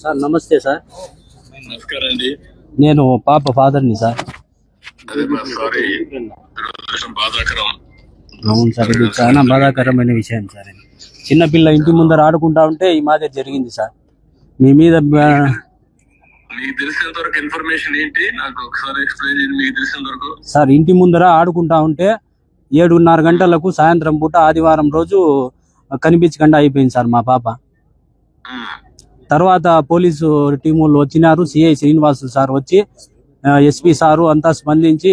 Sir నమస్తే sir. నమస్కారం అండి. నేను పాప ఫాదర్ని సార్. అవును సార్, ఇది చాలా బాధాకరమైన విషయం సార్. చిన్నపిల్ల ఇంటి ముందర ఆడుకుంటా ఉంటే ఈ మాదిరి జరిగింది సార్. మీ మీద మీకు తెలిసినంత వరకు ఇన్ఫర్మేషన్ ఏంటి నాకు ఒకసారి ఎక్స్ప్లెయిన్ చేయండి. మీకు తెలిసినంత వరకు సార్, ఇంటి ముందర ఆడుకుంటా ఉంటే 7:30 గంటలకు సాయంత్రం పూట ఆదివారం రోజు కనిపించకుండా అయిపోయింది సార్ మా పాప. తర్వాత పోలీసు టీములు వచ్చినారు. సిఐ శ్రీనివాసు సార్ వచ్చి ఎస్పీ సారు అంతా స్పందించి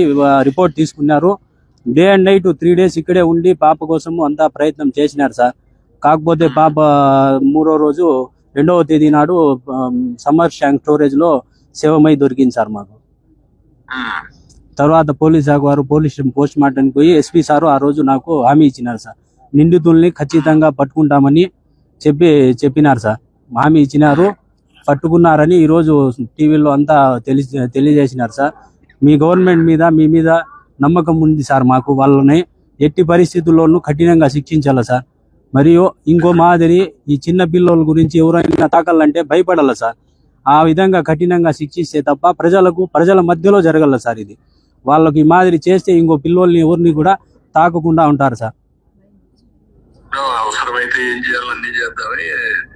రిపోర్ట్ తీసుకున్నారు. డే అండ్ నైట్ 3 days ఇక్కడే ఉండి పాప కోసము అంతా ప్రయత్నం చేసినారు సార్. కాకపోతే పాప 3వ రోజు 2వ తేదీ నాడు సమ్మర్ ట్యాంక్ స్టోరేజ్ లో శవమై దొరికింది సార్ మాకు. తర్వాత పోలీస్ శాఖ వారు పోలీస్ పోస్ట్ మార్టం పోయి ఎస్పీ సారు ఆ రోజు నాకు హామీ ఇచ్చినారు సార్. నిందితుల్ని ఖచ్చితంగా పట్టుకుంటామని చెప్పినారు సార్. హామీ ఇచ్చినారు, పట్టుకున్నారని ఈరోజు టీవీలో అంతా తెలియజేసినారు సార్. మీ గవర్నమెంట్ మీద మీ మీద నమ్మకం ఉంది సార్ మాకు. వాళ్ళని ఎట్టి పరిస్థితుల్లోనూ కఠినంగా శిక్షించాలి సార్. మరియు ఇంకో మాదిరి ఈ చిన్న పిల్లల గురించి ఎవరైనా తాకాలంటే భయపడాల సార్. ఆ విధంగా కఠినంగా శిక్షిస్తే తప్ప ప్రజల మధ్యలో జరగల సార్. ఇది వాళ్ళకి ఈ మాదిరి చేస్తే ఇంకో పిల్లోల్ని ఎవరిని కూడా తాకకుండా ఉంటారు సార్. అవసరమైతే ఏం చేయాలి అన్ని చేద్దామని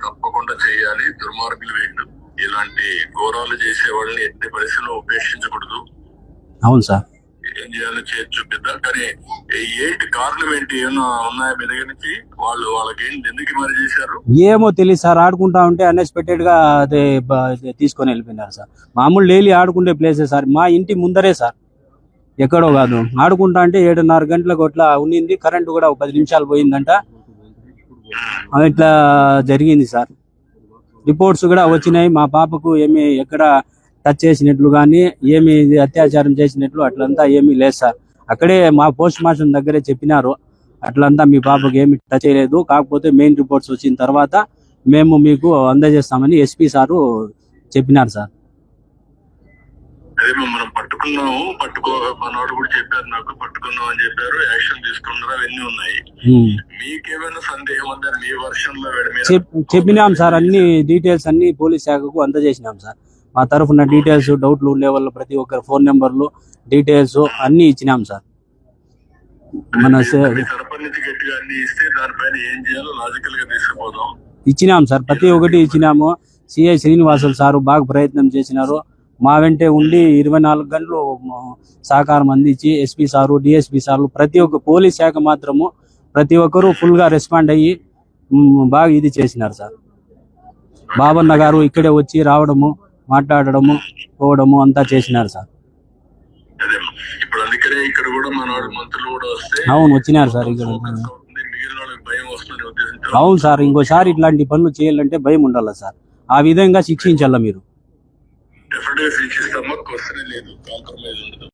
తప్పకుండా చేయాలి. దుర్మార్గులు వీళ్ళు. ఇలాంటి ఘోరాలు చేసే వాళ్ళని ఎట్టి పరిస్థితుల్లో ఉపేక్షించకూడదు. అవును సార్. ఏం చేయాలో చేసి చూపిద్దాం. కానీ ఏంటి కారణం ఏంటి, ఏమన్నా ఉన్నాయా మీ దగ్గర నుంచి? వాళ్ళకి ఏంటి, ఎందుకు మరి చేశారు ఏమో తెలియదు సార్. ఆడుకుంటా ఉంటే అన్ఎక్స్పెక్టెడ్ గా అదే తీసుకొని వెళ్ళిపోయినారు సార్. మామూలు డైలీ ఆడుకుంటే ప్లేసే సార్, మా ఇంటి ముందరే సార్, ఎక్కడో కాదు. ఆడుకుంటా అంటే 7:30 గంటలకు అట్లా ఉన్నింది. కరెంటు కూడా 10 నిమిషాలు పోయిందంట. ఇట్లా జరిగింది సార్. రిపోర్ట్స్ కూడా వచ్చినాయి. మా పాపకు ఏమి ఎక్కడ టచ్ చేసినట్లు కానీ ఏమి అత్యాచారం చేసినట్లు అట్లంతా ఏమీ లేదు సార్. అక్కడే మా పోస్ట్ మార్టం దగ్గరే చెప్పినారు, అట్లంతా మీ పాపకు ఏమి టచ్ చేయలేదు. కాకపోతే మెయిన్ రిపోర్ట్స్ వచ్చిన తర్వాత మేము మీకు అందజేస్తామని ఎస్పీ సారు చెప్పినారు సార్. అదే మనం పట్టుకున్నాము, మనోడు కూడా చెప్పారు నాకు, పట్టుకున్నాం అని చెప్పారు, యాక్షన్ తీసుకున్నారు, అవన్నీ ఉన్నాయి. మీకేమైనా సందేహం ఉందా? మీ వర్షంలో చెప్పినాం సార్. అన్ని డీటెయిల్స్ అన్ని పోలీస్ శాఖకు అందజేసినాం సార్. మా తరఫున డీటెయిల్స్, డౌట్లు ఉండే వాళ్ళు ప్రతి ఒక్కరు ఫోన్ నెంబర్లు, డీటెయిల్స్ అన్ని ఇచ్చినాం సార్. మన ఇచ్చినాం సార్, ప్రతి ఒక్కటి ఇచ్చినాము. సిఐ శ్రీనివాసులు సారు బాగా ప్రయత్నం చేసినారు. మా వెంటే ఉండి 24 గంటలు సహకారం అందించి ఎస్పీ సారు, డిఎస్పీ సార్లు, ప్రతి ఒక్క పోలీస్ శాఖ మాత్రము ప్రతి ఒక్కరూ ఫుల్ గా రెస్పాండ్ అయ్యి బాగా ఇది చేసినారు సార్. బాబన్న గారు ఇక్కడే వచ్చి రావడము, మాట్లాడడము, పోవడము అంతా చేసినారు సార్. అవును, వచ్చినారు సార్ ఇక్కడ. అవును సార్, ఇంకోసారి ఇట్లాంటి పనులు చేయాలంటే భయం ఉండాలి సార్. ఆ విధంగా శిక్షించాల మీరు. డెఫినెట్ గా శిక్షిస్తామా, క్వశ్చన్ లేదు, కాంప్రమైజ్ ఉండదు.